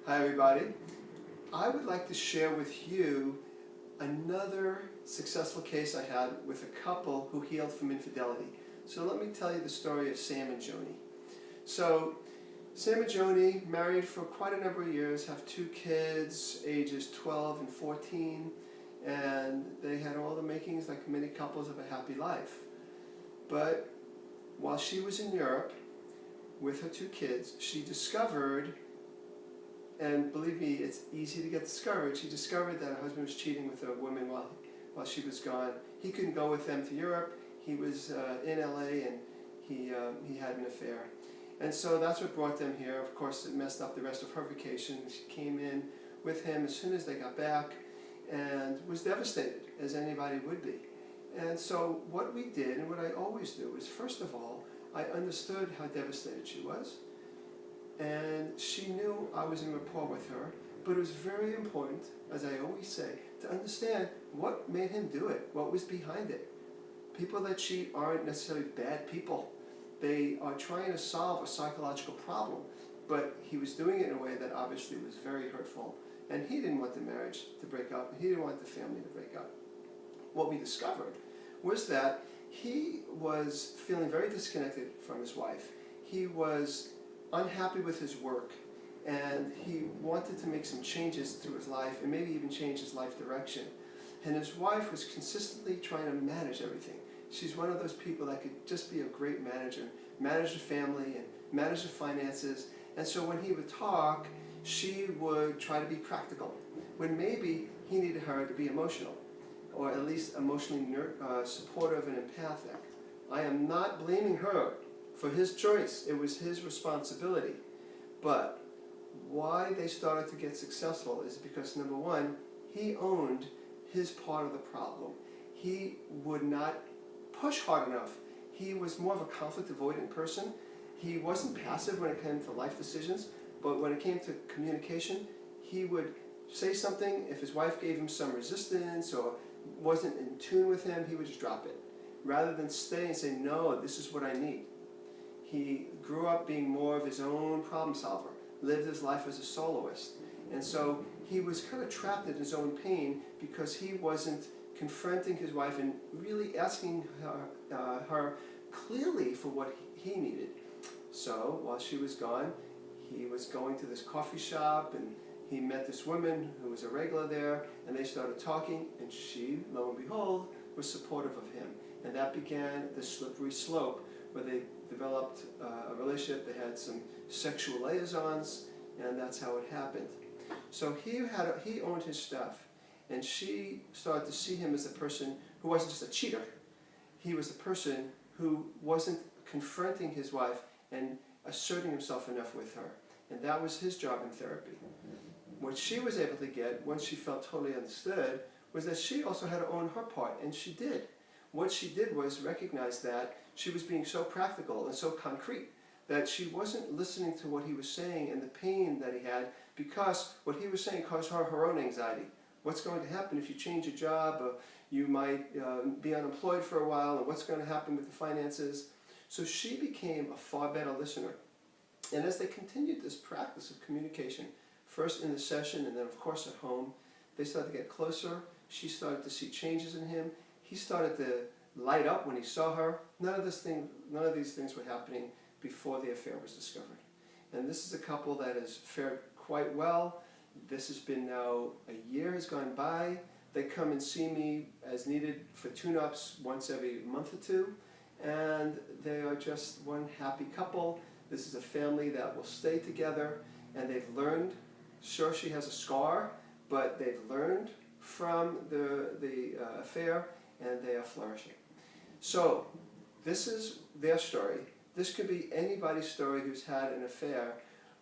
Hi everybody. I would like to share with you another successful case I had with a couple who healed from infidelity. So let me tell you the story of Sam and Joni. So Sam and Joni, married for quite a number of years, have two kids, ages 12 and 14, and they had all the makings, like many couples, of a happy life. But while she was in Europe with her two kids, she discovered, and believe me, it's easy to get discovered, she discovered that her husband was cheating with a woman while she was gone. He couldn't go with them to Europe. He was in LA, and he had an affair. And so that's what brought them here. Of course, it messed up the rest of her vacation. She came in with him as soon as they got back and was devastated, as anybody would be. And so what we did, and what I always do, is first of all, I understood how devastated she was. And she knew I was in rapport with her, but it was very important, as I always say, to understand what made him do it, what was behind it. People that cheat aren't necessarily bad people. They are trying to solve a psychological problem, but he was doing it in a way that obviously was very hurtful, and he didn't want the marriage to break up, and he didn't want the family to break up. What we discovered was that he was feeling very disconnected from his wife. He was unhappy with his work, and he wanted to make some changes to his life and maybe even change his life direction. And his wife was consistently trying to manage everything. She's one of those people that could just be a great manager, manage the family and manage the finances. And so when he would talk, she would try to be practical, when maybe he needed her to be emotional, or at least emotionally supportive and empathic. I am not blaming her for his choice. It was his responsibility. But why they started to get successful is because, number one, he owned his part of the problem. He would not push hard enough. He was more of a conflict avoidant person. He wasn't passive when it came to life decisions, but when it came to communication, he would say something. If his wife gave him some resistance or wasn't in tune with him, he would just drop it, rather than stay and say, no, this is what I need. He grew up being more of his own problem solver, lived his life as a soloist. And so he was kind of trapped in his own pain because he wasn't confronting his wife and really asking her clearly for what he needed. So while she was gone, he was going to this coffee shop, and he met this woman who was a regular there, and they started talking, and she, lo and behold, was supportive of him. And that began the slippery slope, where they developed a relationship. They had some sexual liaisons, and that's how it happened. So he owned his stuff, and she started to see him as a person who wasn't just a cheater. He was a person who wasn't confronting his wife and asserting himself enough with her. And that was his job in therapy. What she was able to get, once she felt totally understood, was that she also had to own her part, and she did. What she did was recognize that she was being so practical and so concrete that she wasn't listening to what he was saying and the pain that he had, because what he was saying caused her own anxiety. What's going to happen if you change your job? Or you might be unemployed for a while, and what's going to happen with the finances? So she became a far better listener. And as they continued this practice of communication, first in the session and then of course at home, they started to get closer. She started to see changes in him. He started to light up when he saw her. None of these things were happening before the affair was discovered. And this is a couple that has fared quite well. This has been now, a year has gone by. They come and see me as needed for tune-ups once every month or two. And they are just one happy couple. This is a family that will stay together, and they've learned. Sure, she has a scar, but they've learned from the affair, and they are flourishing. So this is their story. This could be anybody's story who's had an affair,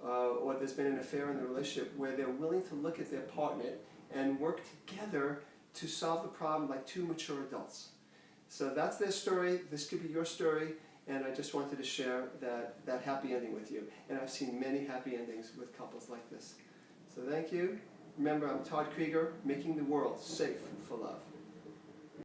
or there's been an affair in the relationship, where they're willing to look at their partner and work together to solve the problem like two mature adults. So that's their story. This could be your story, and I just wanted to share that happy ending with you. And I've seen many happy endings with couples like this. So thank you. Remember, I'm Todd Creager, making the world safe for love.